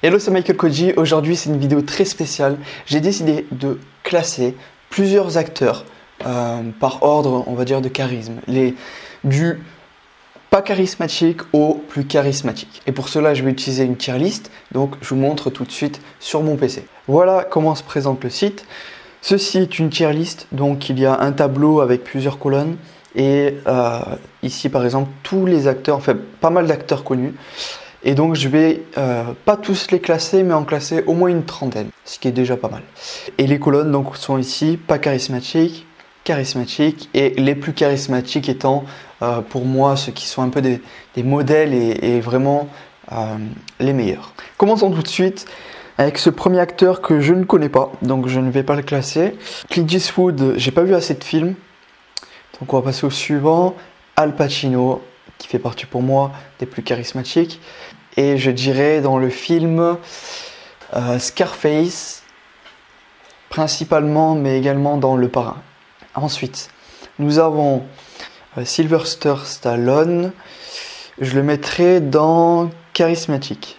Hello, c'est Michael Koji. Aujourd'hui, c'est une vidéo très spéciale. J'ai décidé de classer plusieurs acteurs par ordre, on va dire, de charisme. Du pas charismatique au plus charismatique. Et pour cela, je vais utiliser une tier list. Donc, je vous montre tout de suite sur mon PC. Voilà comment se présente le site. Ceci est une tier list. Donc, il y a un tableau avec plusieurs colonnes. Et ici, par exemple, tous les acteurs, enfin, pas mal d'acteurs connus. Et donc je vais pas tous les classer, mais en classer au moins une trentaine, ce qui est déjà pas mal. Et les colonnes donc sont ici, pas charismatiques, charismatiques, et les plus charismatiques étant pour moi ceux qui sont un peu des modèles et vraiment les meilleurs. Commençons tout de suite avec ce premier acteur que je ne connais pas, donc je ne vais pas le classer. Clint Eastwood, j'ai pas vu assez de films, donc on va passer au suivant. Al Pacino, qui fait partie pour moi des plus charismatiques. Et je dirais dans le film Scarface, principalement, mais également dans Le Parrain. Ensuite, nous avons Sylvester Stallone. Je le mettrai dans charismatique.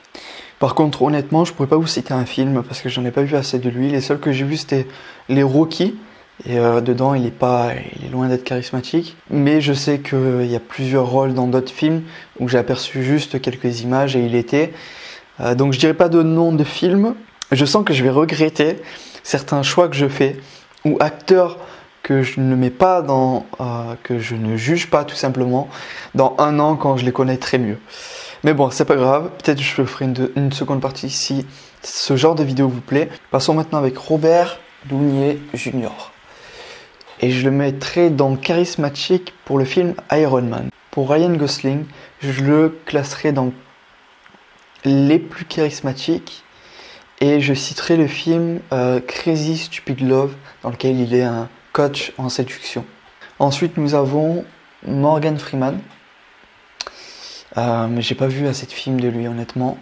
Par contre, honnêtement, je ne pourrais pas vous citer un film parce que j'en ai pas vu assez de lui. Les seuls que j'ai vus, c'était les Rocky. Et dedans, il est loin d'être charismatique. Mais je sais qu'il y a plusieurs rôles dans d'autres films où j'ai aperçu juste quelques images et il était. Donc je dirais pas de nom de film. Je sens que je vais regretter certains choix que je fais ou acteurs que je ne mets pas dans, que je ne juge pas tout simplement dans un an quand je les connaîtrai mieux. Mais bon, c'est pas grave. Peut-être je ferai une seconde partie si ce genre de vidéo vous plaît. Passons maintenant avec Robert Downey Jr. Et je le mettrai dans charismatique pour le film Iron Man. Pour Ryan Gosling, je le classerai dans les plus charismatiques. Et je citerai le film Crazy Stupid Love, dans lequel il est un coach en séduction. Ensuite, nous avons Morgan Freeman. Mais j'ai pas vu assez de films de lui, honnêtement.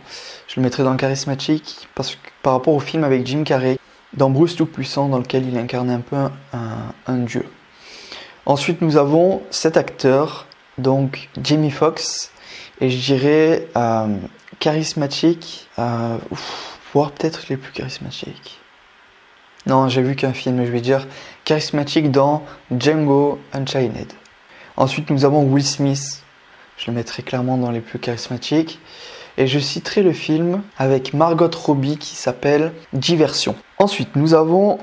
Je le mettrai dans charismatique parce que par rapport au film avec Jim Carrey, dans Bruce Tout-Puissant, dans lequel il incarnait un peu un dieu. Ensuite, nous avons cet acteur, donc Jamie Foxx, et je dirais charismatique, voire peut-être les plus charismatiques. Non, j'ai vu qu'un film, je vais dire charismatique dans Django Unchained. Ensuite, nous avons Will Smith, je le mettrai clairement dans les plus charismatiques. Et je citerai le film avec Margot Robbie qui s'appelle Diversion. Ensuite, nous avons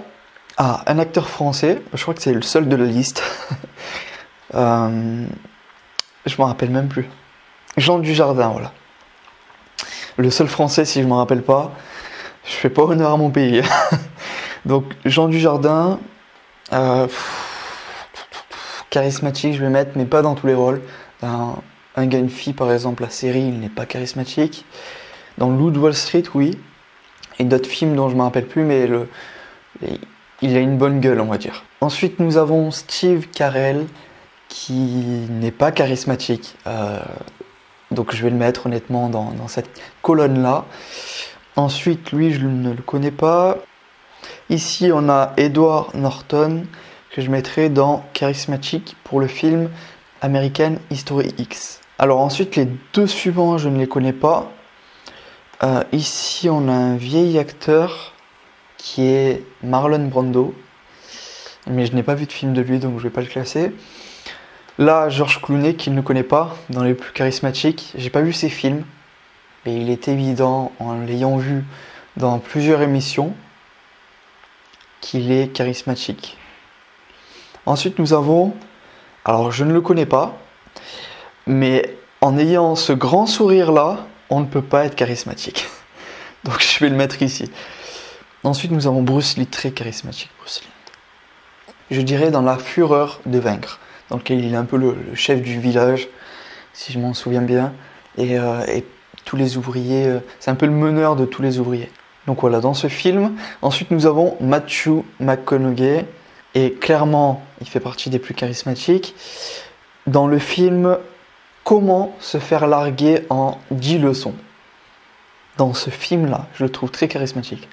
un acteur français, je crois que c'est le seul de la liste. Je m'en rappelle même plus. Jean Dujardin, voilà. Le seul français, si je ne m'en rappelle pas, je fais pas honneur à mon pays. Donc, Jean Dujardin, charismatique, je vais mettre, mais pas dans tous les rôles. Un gars, une fille, par exemple, la série, il n'est pas charismatique. Dans Loup de Wall Street, oui. Et d'autres films dont je ne me rappelle plus, mais il a une bonne gueule, on va dire. Ensuite, nous avons Steve Carell, qui n'est pas charismatique. Donc, je vais le mettre, honnêtement, dans cette colonne-là. Ensuite, lui, je ne le connais pas. Ici, on a Edward Norton, que je mettrai dans charismatique pour le film American History X. Alors ensuite, les deux suivants, je ne les connais pas. Ici, on a un vieil acteur qui est Marlon Brando. Mais je n'ai pas vu de film de lui, donc je ne vais pas le classer. Là, George Clooney, qu'il ne connaît pas, dans les plus charismatiques. J'ai pas vu ses films, mais il est évident, en l'ayant vu dans plusieurs émissions, qu'il est charismatique. Ensuite, nous avons... Alors, je ne le connais pas, mais en ayant ce grand sourire-là, on ne peut pas être charismatique. Donc, je vais le mettre ici. Ensuite, nous avons Bruce Lee, très charismatique, Bruce Lee. Je dirais dans La Fureur de vaincre, dans lequel il est un peu le chef du village, si je m'en souviens bien, et tous les ouvriers, c'est un peu le meneur de tous les ouvriers. Donc voilà, dans ce film. Ensuite, nous avons Matthew McConaughey, et clairement, il fait partie des plus charismatiques. Dans le film Comment se faire larguer en 10 leçons. Dans ce film-là, je le trouve très charismatique.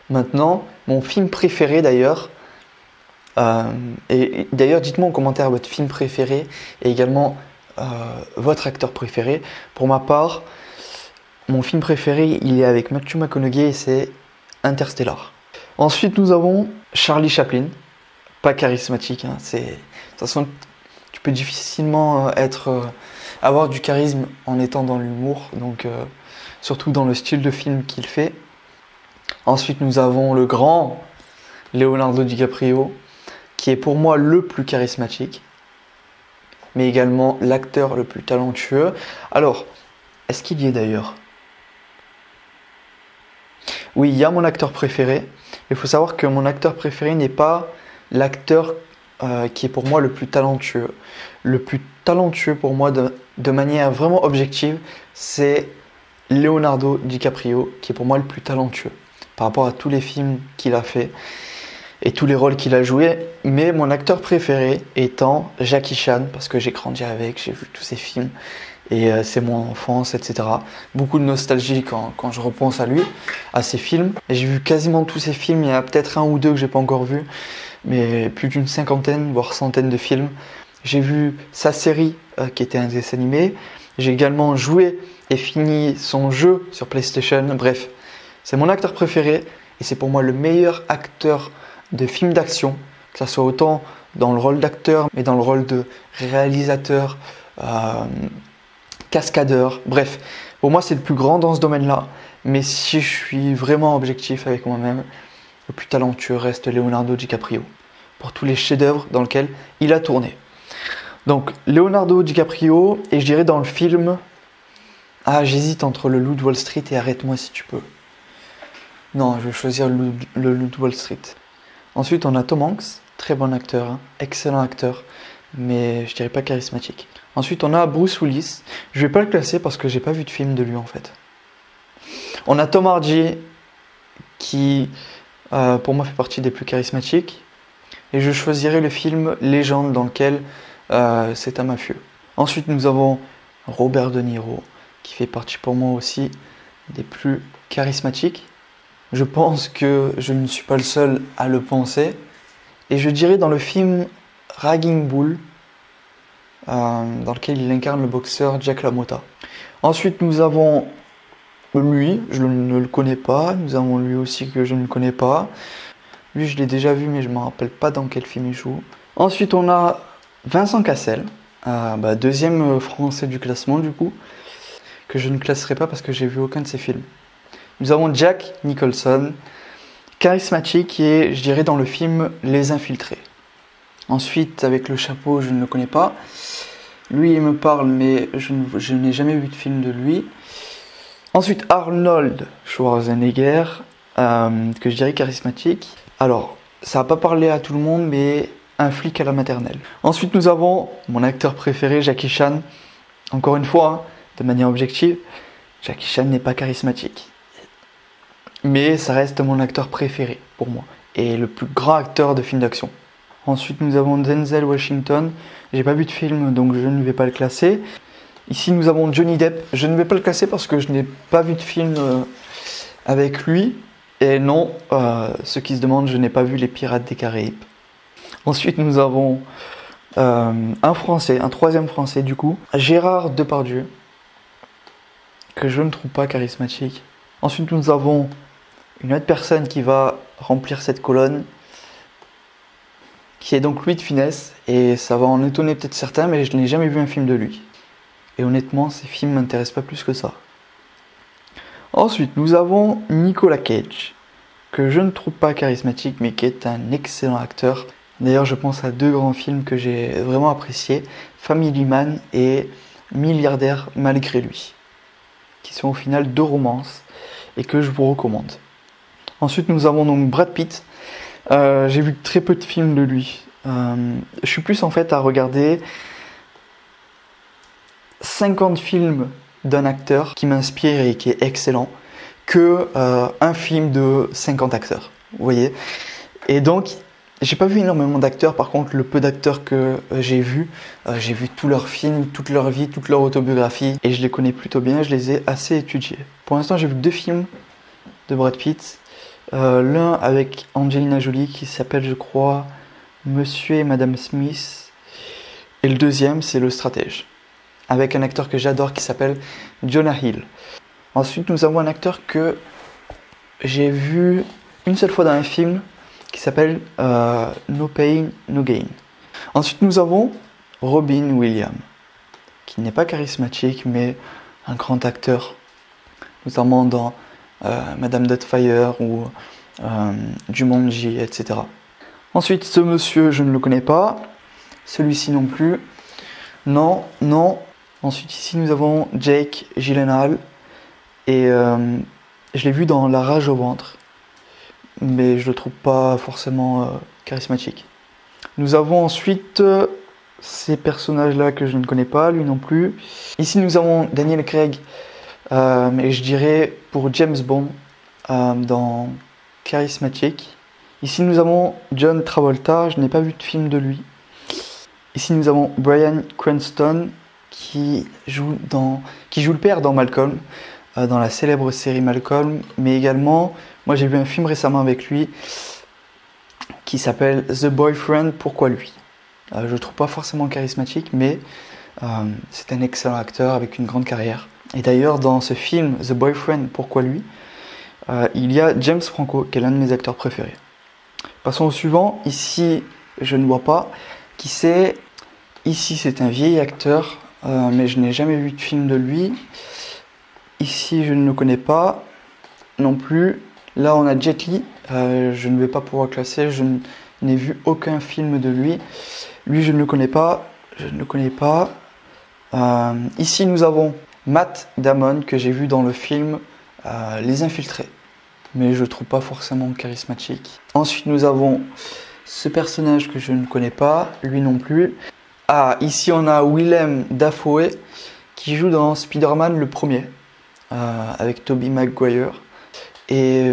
Maintenant, mon film préféré d'ailleurs, et d'ailleurs dites-moi en commentaire votre film préféré et également votre acteur préféré. Pour ma part, mon film préféré, il est avec Matthew McConaughey et c'est Interstellar. Ensuite, nous avons Charlie Chaplin. Pas charismatique, hein, de toute façon, tu peux difficilement avoir du charisme en étant dans l'humour, donc surtout dans le style de film qu'il fait. Ensuite, nous avons le grand Leonardo DiCaprio, qui est pour moi le plus charismatique, mais également l'acteur le plus talentueux. Alors, est-ce qu'il y est d'ailleurs? Oui, il y a mon acteur préféré. Il faut savoir que mon acteur préféré n'est pas l'acteur qui est pour moi le plus talentueux. Le plus talentueux pour moi de manière vraiment objective, c'est Leonardo DiCaprio, qui est pour moi le plus talentueux par rapport à tous les films qu'il a fait et tous les rôles qu'il a joués. Mais mon acteur préféré étant Jackie Chan, parce que j'ai grandi avec, j'ai vu tous ses films et c'est mon enfance, etc. Beaucoup de nostalgie quand je repense à lui, à ses films. Et j'ai vu quasiment tous ses films, il y en a peut-être un ou deux que j'ai pas encore vu, mais plus d'une cinquantaine, voire centaine de films. J'ai vu sa série qui était un dessin animé. J'ai également joué et fini son jeu sur PlayStation. Bref, c'est mon acteur préféré et c'est pour moi le meilleur acteur de film d'action, que ce soit autant dans le rôle d'acteur, mais dans le rôle de réalisateur, cascadeur. Bref, pour moi c'est le plus grand dans ce domaine-là. Mais si je suis vraiment objectif avec moi-même, le plus talentueux reste Leonardo DiCaprio, pour tous les chefs-d'œuvre dans lesquels il a tourné. Donc Leonardo DiCaprio, et je dirais dans le film, j'hésite entre Le Loup de Wall Street et Arrête-moi si tu peux. Non, je vais choisir le Loup de Wall Street. Ensuite, on a Tom Hanks, très bon acteur, hein, excellent acteur, mais je dirais pas charismatique. Ensuite, on a Bruce Willis. Je vais pas le classer parce que j'ai pas vu de film de lui en fait. On a Tom Hardy, qui pour moi fait partie des plus charismatiques. Et je choisirai le film Légende dans lequel c'est un mafieux. Ensuite, nous avons Robert De Niro, qui fait partie pour moi aussi des plus charismatiques. Je pense que je ne suis pas le seul à le penser. Et je dirais dans le film Raging Bull, dans lequel il incarne le boxeur Jack LaMotta. Ensuite, nous avons lui, je ne le connais pas. Nous avons lui aussi que je ne connais pas. Lui, je l'ai déjà vu, mais je ne me rappelle pas dans quel film il joue. Ensuite, on a Vincent Cassel, deuxième français du classement du coup, que je ne classerai pas parce que j'ai vu aucun de ses films. Nous avons Jack Nicholson, charismatique et je dirais dans le film Les Infiltrés. Ensuite, avec le chapeau, je ne le connais pas. Lui, il me parle, mais je n'ai jamais vu de film de lui. Ensuite, Arnold Schwarzenegger, que je dirais charismatique. Alors, ça va pas parler à tout le monde, mais un flic à la maternelle. Ensuite, nous avons mon acteur préféré, Jackie Chan. Encore une fois, hein, de manière objective, Jackie Chan n'est pas charismatique. Mais ça reste mon acteur préféré pour moi. Et le plus grand acteur de film d'action. Ensuite, nous avons Denzel Washington. J'ai pas vu de film, donc je ne vais pas le classer. Ici, nous avons Johnny Depp. Je ne vais pas le classer parce que je n'ai pas vu de film avec lui. Et non, ceux qui se demandent, je n'ai pas vu Les Pirates des Caraïbes. Ensuite, nous avons un Français, un troisième Français du coup, Gérard Depardieu, que je ne trouve pas charismatique. Ensuite, nous avons une autre personne qui va remplir cette colonne, qui est donc Louis de Funès, et ça va en étonner peut-être certains, mais je n'ai jamais vu un film de lui. Et honnêtement, ces films ne m'intéressent pas plus que ça. Ensuite, nous avons Nicolas Cage, que je ne trouve pas charismatique, mais qui est un excellent acteur. D'ailleurs, je pense à deux grands films que j'ai vraiment appréciés, Family Man et Milliardaire malgré lui, qui sont au final deux romances et que je vous recommande. Ensuite, nous avons donc Brad Pitt. J'ai vu très peu de films de lui. Je suis plus en fait à regarder 50 films d'un acteur qui m'inspire et qui est excellent que un film de 50 acteurs. Vous voyez ? Et donc, j'ai pas vu énormément d'acteurs. Par contre, le peu d'acteurs que j'ai vu tous leurs films, toute leur vie, toute leur autobiographie. Et je les connais plutôt bien, je les ai assez étudiés. Pour l'instant, j'ai vu 2 films de Brad Pitt. L'un avec Angelina Jolie qui s'appelle, je crois, Monsieur et Madame Smith. Et le deuxième, c'est Le Stratège, avec un acteur que j'adore qui s'appelle Jonah Hill. Ensuite, nous avons un acteur que j'ai vu une seule fois dans un film qui s'appelle No Pain, No Gain. Ensuite, nous avons Robin Williams, qui n'est pas charismatique, mais un grand acteur, notamment dans Madame Doubtfire ou Jumanji, etc. Ensuite, ce monsieur, je ne le connais pas. Celui-ci non plus. Non, non. Ensuite, ici, nous avons Jake Gyllenhaal. Et je l'ai vu dans La Rage au ventre. Mais je le trouve pas forcément charismatique. Nous avons ensuite ces personnages-là que je ne connais pas, lui non plus. Ici, nous avons Daniel Craig, mais je dirais pour James Bond, dans charismatique. Ici, nous avons John Travolta, je n'ai pas vu de film de lui. Ici, nous avons Bryan Cranston, qui joue le père dans Malcolm, dans la célèbre série Malcolm, mais également, moi j'ai vu un film récemment avec lui qui s'appelle The Boyfriend, pourquoi lui? Je ne le trouve pas forcément charismatique, mais c'est un excellent acteur avec une grande carrière. Et d'ailleurs, dans ce film The Boyfriend, pourquoi lui? Il y a James Franco, qui est l'un de mes acteurs préférés. Passons au suivant. Ici, je ne vois pas qui c'est. Ici, c'est un vieil acteur, mais je n'ai jamais vu de film de lui. Ici, je ne le connais pas non plus. Là, on a Jet Li. Je ne vais pas pouvoir classer. Je n'ai vu aucun film de lui. Lui, je ne le connais pas. Je ne le connais pas. Ici, nous avons Matt Damon, que j'ai vu dans le film Les Infiltrés. Mais je ne trouve pas forcément charismatique. Ensuite, nous avons ce personnage que je ne connais pas. Lui non plus. Ah, ici, on a Willem Dafoe, qui joue dans Spider-Man le premier. Avec Tobey Maguire. Et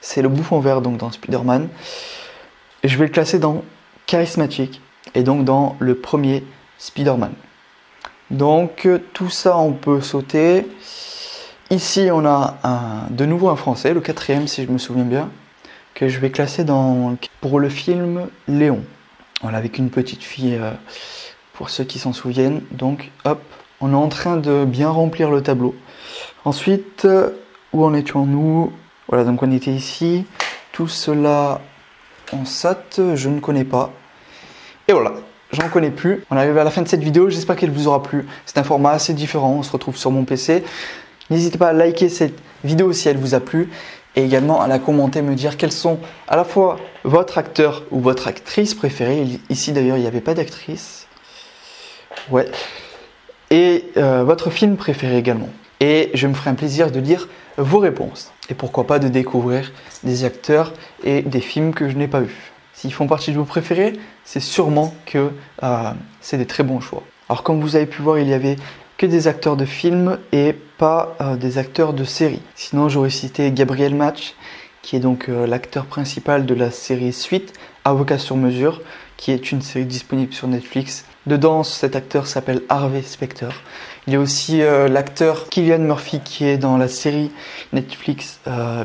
c'est le bouffon vert donc dans Spider-Man. Et je vais le classer dans charismatique. Et donc dans le premier Spider-Man. Donc tout ça on peut sauter. Ici on a de nouveau un français, le quatrième si je me souviens bien. Que je vais classer pour le film Léon. Voilà, avec une petite fille pour ceux qui s'en souviennent. Donc hop, on est en train de bien remplir le tableau. Ensuite, où en étions-nous? Voilà, donc on était ici. Tout cela, on saute, je ne connais pas. Et voilà, j'en connais plus. On arrive à la fin de cette vidéo, j'espère qu'elle vous aura plu. C'est un format assez différent, on se retrouve sur mon PC. N'hésitez pas à liker cette vidéo si elle vous a plu. Et également à la commenter, me dire quels sont à la fois votre acteur ou votre actrice préférée. Ici d'ailleurs, il n'y avait pas d'actrice. Ouais. Et votre film préféré également. Et je me ferai un plaisir de lire vos réponses. Et pourquoi pas de découvrir des acteurs et des films que je n'ai pas vus. S'ils font partie de vos préférés, c'est sûrement que c'est des très bons choix. Alors comme vous avez pu voir, il y avait que des acteurs de films et pas des acteurs de séries. Sinon j'aurais cité Gabriel Match, qui est donc l'acteur principal de la série Suite, Avocat sur mesure, qui est une série disponible sur Netflix. Dedans, cet acteur s'appelle Harvey Specter. Il y a aussi l'acteur Cillian Murphy qui est dans la série Netflix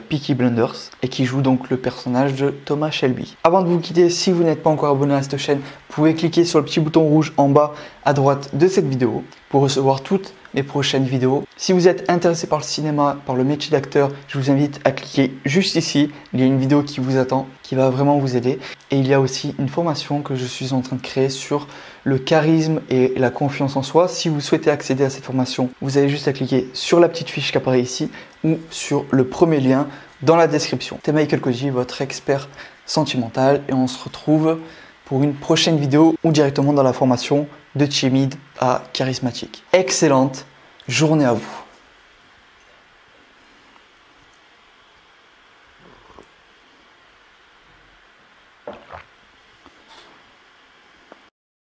Peaky Blinders et qui joue donc le personnage de Thomas Shelby. Avant de vous quitter, si vous n'êtes pas encore abonné à cette chaîne, vous pouvez cliquer sur le petit bouton rouge en bas à droite de cette vidéo pour recevoir toutes mes prochaines vidéos. Si vous êtes intéressé par le cinéma, par le métier d'acteur, je vous invite à cliquer juste ici. Il y a une vidéo qui vous attend, qui va vraiment vous aider. Et il y a aussi une formation que je suis en train de créer sur le charisme et la confiance en soi. Si vous souhaitez accéder à cette formation, vous avez juste à cliquer sur la petite fiche qui apparaît ici ou sur le premier lien dans la description. C'était Michael Koji, votre expert sentimental, et on se retrouve pour une prochaine vidéo ou directement dans la formation de timide à charismatique. Excellente journée à vous.